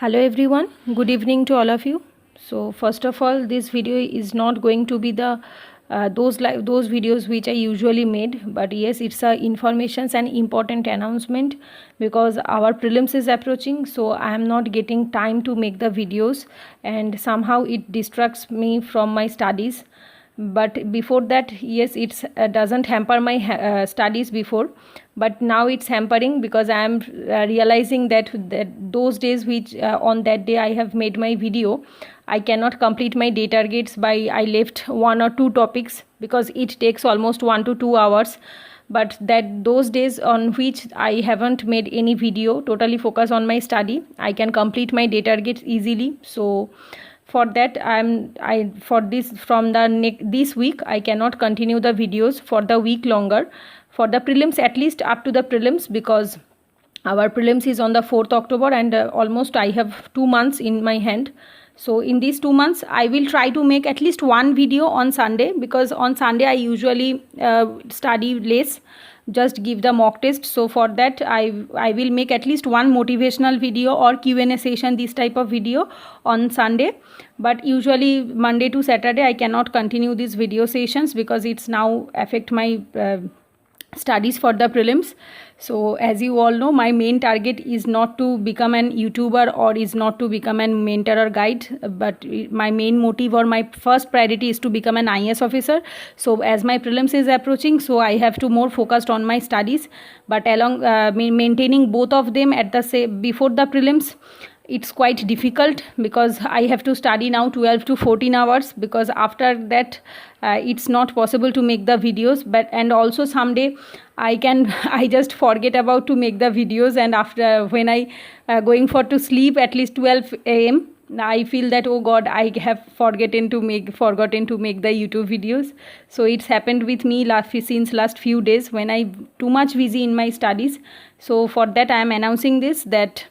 Hello everyone, good evening to all of you. So first of all, this video is not going to be the those videos which I usually made, but yes, it's a information and important announcement because our prelims is approaching, so I am not getting time to make the videos and somehow it distracts me from my studies. But before that, yes, it's doesn't hamper my studies before, but now it's hampering because I am realizing that those days which on that day I have made my video, I cannot complete my day targets by I left one or two topics because it takes almost 1 to 2 hours. But that those days on which I haven't made any video, totally focus on my study, I can complete my day targets easily. So for that this week I cannot continue the videos for the week longer, for the prelims, at least up to the prelims, because our prelims is on the 4th October and almost I have 2 months in my hand. So in these 2 months I will try to make at least one video on Sunday, because on Sunday I usually study less, just give the mock test. So for that I will make at least one motivational video or Q&A session, this type of video on Sunday. But usually Monday to Saturday I cannot continue these video sessions because it's now affect my studies for the prelims. So as you all know, my main target is not to become an YouTuber or is not to become a mentor or guide, but my main motive or my first priority is to become an IAS officer. So as my prelims is approaching, so I have to more focused on my studies, but along maintaining both of them at the before the prelims, it's quite difficult because I have to study now 12 to 14 hours, because after that it's not possible to make the videos. But and also someday I just forget about to make the videos, and after when I going for to sleep at least 12 a.m. I feel that, oh God, I have forgotten to make the YouTube videos. So it's happened with me since last few days when I too much busy in my studies. So for that I am announcing this, that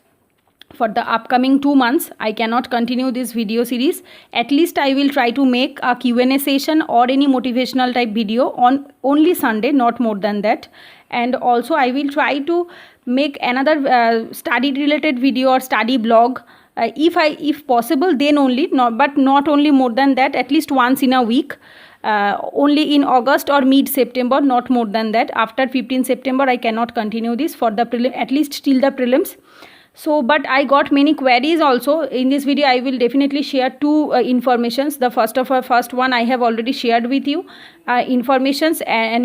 for the upcoming 2 months I cannot continue this video series. At least I will try to make a Q&A session or any motivational type video on only Sunday, not more than that. And also I will try to make another study related video or study blog, if possible, then only, not only more than that, at least once in a week. Only in August or mid September, not more than that. After 15 September I cannot continue this for the prelim, at least till the prelims. So but I got many queries also. In this video I will definitely share two informations. The first one I have already shared with you, informations, and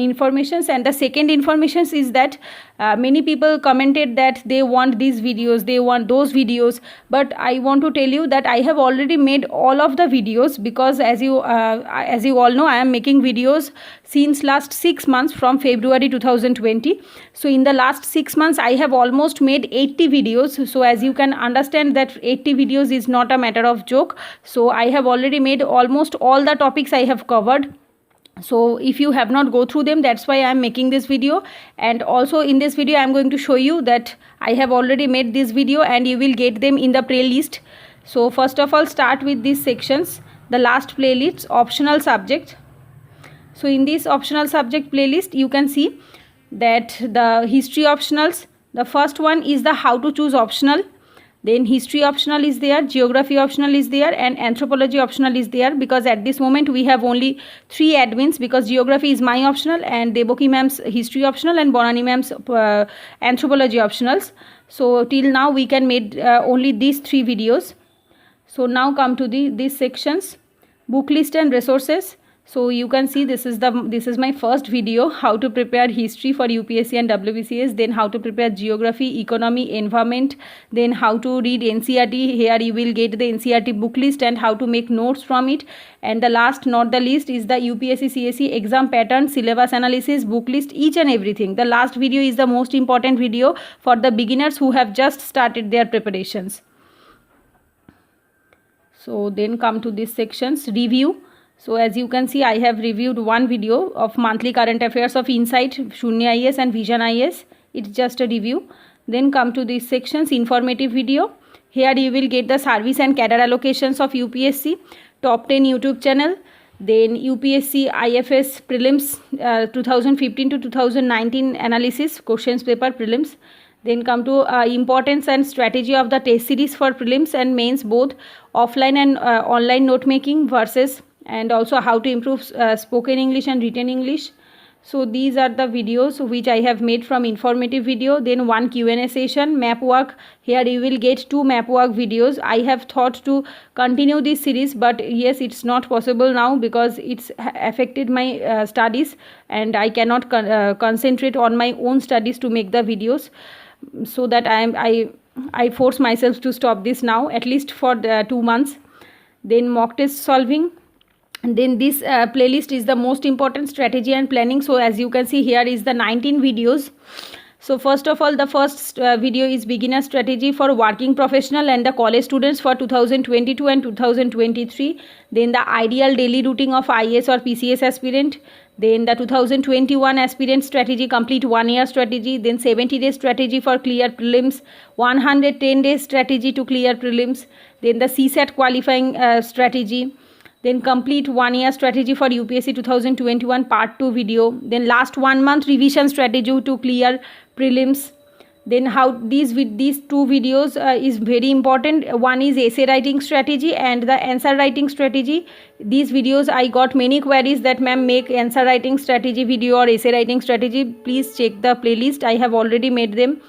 the second informations is that many people commented that they want these videos, they want those videos, but I want to tell you that I have already made all of the videos, because as you all know, I am making videos since last 6 months, from February 2020. So in the last 6 months I have almost made 80 videos. So as you can understand that 80 videos is not a matter of joke. So I have already made almost all the topics I have covered. So if you have not go through them, that's why I am making this video. And also in this video I am going to show you that I have already made this video and you will get them in the playlist. So first of all, start with these sections. The last playlist, optional subject. So in this optional subject playlist you can see that the history optionals, the first one is the how to choose optional, then history optional is there, geography optional is there, and anthropology optional is there, because at this moment we have only 3 admins, because geography is my optional and Devaki ma'am's history optional and Bonani ma'am's anthropology optionals. So till now we can make only these 3 videos. So now come to these sections, book list and resources. So you can see this is my first video, how to prepare history for UPSC and WBCS, then how to prepare geography, economy, environment, then how to read NCERT. Here you will get the NCERT book list and how to make notes from it. And the last, not the least, is the UPSC CSE exam pattern, syllabus analysis, book list, each and everything. The last video is the most important video for the beginners who have just started their preparations. So then come to these sections, review. So as you can see, I have reviewed one video of monthly current affairs of Insight, Shunya IAS and Vision IAS. It's just a review. Then come to these sections, informative video. Here you will get the service and cadre allocations of UPSC, top 10 YouTube channel, then UPSC IFS prelims 2015 to 2019 analysis, questions paper prelims. Then come to importance and strategy of the test series for prelims and mains, both offline and online note making versus, and also how to improve spoken English and written English. So these are the videos which I have made from informative video. Then one Q&A session, map work. Here you will get 2 map work videos. I have thought to continue this series, but yes, it's not possible now because it's affected my studies, and I cannot concentrate on my own studies to make the videos. So that I force myself to stop this now, at least for the 2 months. Then mock test solving. And then this playlist is the most important, strategy and planning. So as you can see, here is the 19 videos. So first of all, the first video is beginner strategy for working professional and the college students for 2022 and 2023. Then the ideal daily routine of IAS or PCS aspirant. Then the 2021 aspirant strategy, complete 1 year strategy. Then 70-day strategy for clear prelims, 110 days strategy to clear prelims. Then the CSAT qualifying strategy. Then complete 1 year strategy for UPSC 2021 part 2 video. Then last 1 month revision strategy to clear prelims. Then how these 2 videos is very important. One is essay writing strategy and the answer writing strategy. These videos I got many queries that ma'am, make answer writing strategy video or essay writing strategy. Please check the playlist, I have already made them.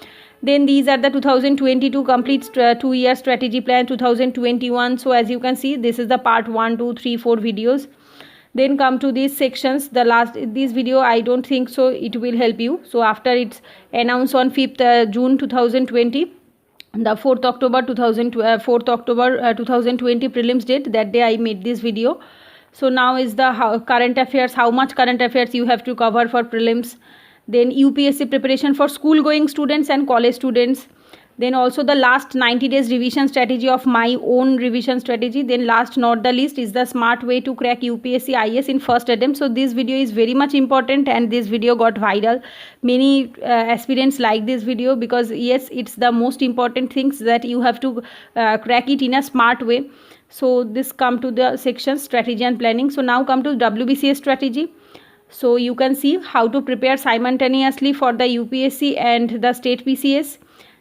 Then these are the 2022 complete 2 year strategy plan 2021. So as you can see, this is the part 1, 2, 3, 4 videos. Then come to these sections. The last this video, I don't think so it will help you. So after it's announced on 5th June 2020, the 4th October 2020 prelims date, that day I made this video. So now is the current affairs, how much current affairs you have to cover for prelims. Then UPSC preparation for school going students and college students. Then also the last 90 days revision strategy of my own revision strategy. Then last not the least is the smart way to crack UPSC IAS in first attempt. So this video is very much important, and this video got viral. Many aspirants like this video because yes, it's the most important things that you have to crack it in a smart way. So this come to the section strategy and planning. So now come to WBCS strategy. So you can see how to prepare simultaneously for the UPSC and the state PCS.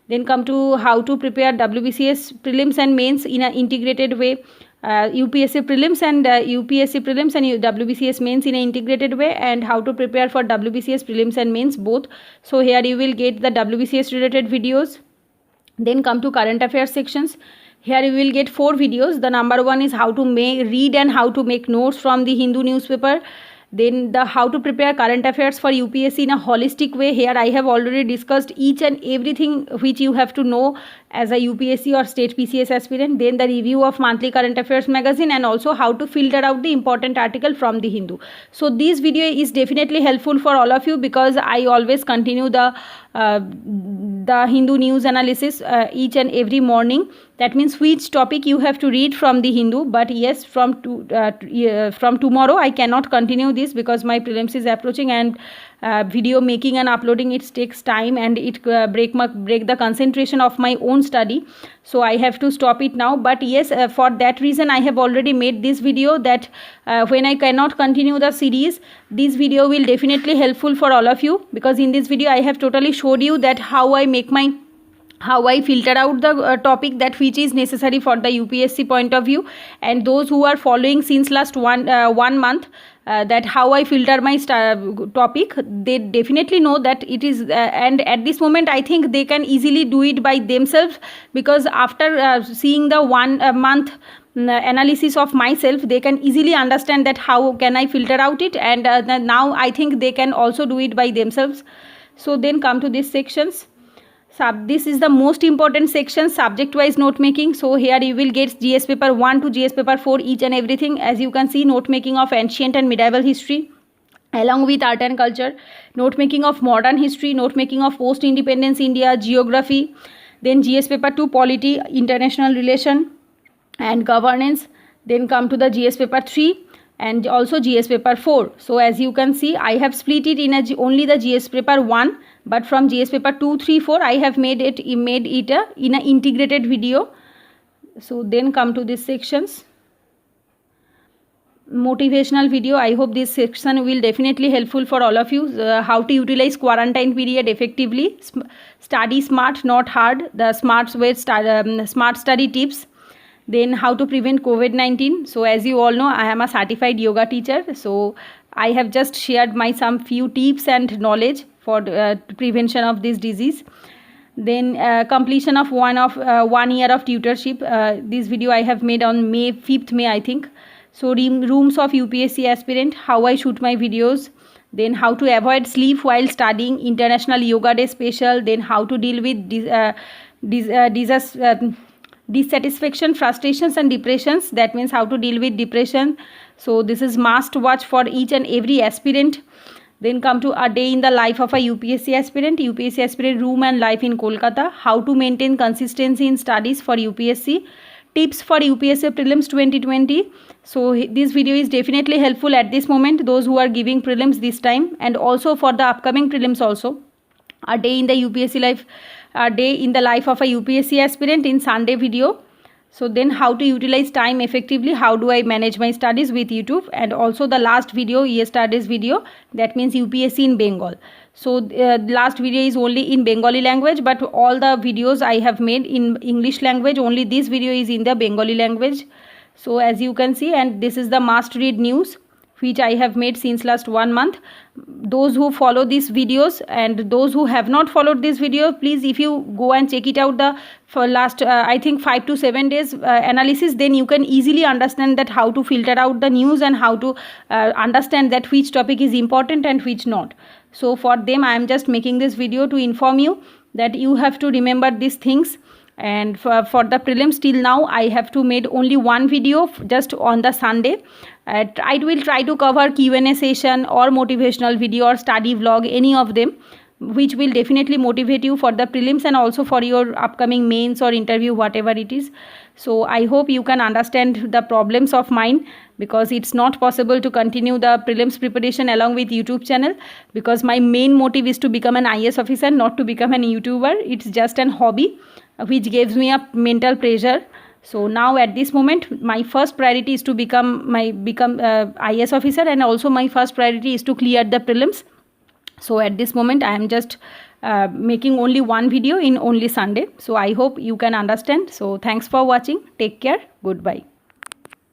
Then come to how to prepare WBCS prelims and mains in an integrated way. UPSC prelims and WBCS mains in an integrated way, and how to prepare for WBCS prelims and mains both. So here you will get the WBCS related videos. Then come to current affairs sections. Here you will get 4 videos. The number 1 is how to read and how to make notes from the Hindu newspaper. Then the how to prepare current affairs for UPSC in a holistic way. Here I have already discussed each and everything which you have to know as a UPSC or state PCS aspirant. Then the review of monthly current affairs magazine, and also how to filter out the important article from the Hindu. So this video is definitely helpful for all of you because I always continue the Hindu news analysis each and every morning. That means which topic you have to read from the Hindu. But yes, from tomorrow I cannot continue this because my prelims is approaching, and video making and uploading it takes time, and it break the concentration of my own study. So I have to stop it now. But yes, for that reason I have already made this video, that when I cannot continue the series, this video will definitely helpful for all of you, because in this video I have totally showed you that how I filter out the topic that which is necessary for the UPSC point of view. And those who are following since last one month, that how I filter my topic, they definitely know that it is and at this moment I think they can easily do it by themselves, because after seeing the 1 month analysis of myself, they can easily understand that how can I filter out it, and now I think they can also do it by themselves. So then come to these sections. This is the most important section, subject wise note making. So here you will get GS paper 1 to GS paper 4 each and everything. As you can see, note making of ancient and medieval history along with art and culture, note making of modern history, note making of post independence India, geography. Then GS paper 2 polity, international relation and governance. Then come to the GS paper 3 and also GS paper 4. So as you can see, I have split it in only the GS paper 1, but from GS paper 2, 3, 4 I have made it in an integrated video. So then come to these sections. motivational video. I hope this section will definitely helpful for all of you. How to utilize quarantine period effectively. Study smart, not hard. The smart study tips. Then how to prevent COVID-19. So as you all know, I am a certified yoga teacher. So I have just shared my some few tips and knowledge for prevention of this disease. Then completion of 1 year of tutorship. This video I have made on 5th May, I think. So rooms of UPSC aspirant, how I shoot my videos. Then how to avoid sleep while studying, International Yoga Day special. Then how to deal with dissatisfaction, frustrations and depressions. That means how to deal with depression. So this is must watch for each and every aspirant. Then come to a day in the life of a UPSC aspirant room and life in Kolkata. How to maintain consistency in studies for UPSC. Tips for UPSC Prelims 2020. So this video is definitely helpful at this moment, those who are giving prelims this time, and also for the upcoming prelims also. A day in the UPSC life, a day in the life of a UPSC aspirant in Sunday video. So then how to utilize time effectively, how do I manage my studies with YouTube, and also the last video, studies video, that means UPSC in Bengal. So last video is only in Bengali language, but all the videos I have made in English language. Only this video is in the Bengali language. So as you can see, and this is the must read news which I have made since last 1 month. Those who follow these videos and those who have not followed this video, please, if you go and check it out for last I think 5 to 7 days analysis, then you can easily understand that how to filter out the news and how to understand that which topic is important and which not. So for them I am just making this video to inform you that you have to remember these things. And for the prelims till now I have to made only one video just on the Sunday. I will try to cover Q&A session or motivational video or study vlog, any of them, which will definitely motivate you for the prelims and also for your upcoming mains or interview, whatever it is. So I hope you can understand the problems of mine, because it's not possible to continue the prelims preparation along with YouTube channel, because my main motive is to become an IAS officer, not to become an YouTuber. It's just an hobby which gives me a mental pressure. So now at this moment my first priority is to become IAS officer, and also my first priority is to clear the prelims. So at this moment I am just making only one video in only Sunday. So I hope you can understand. So thanks for watching. Take care. Goodbye.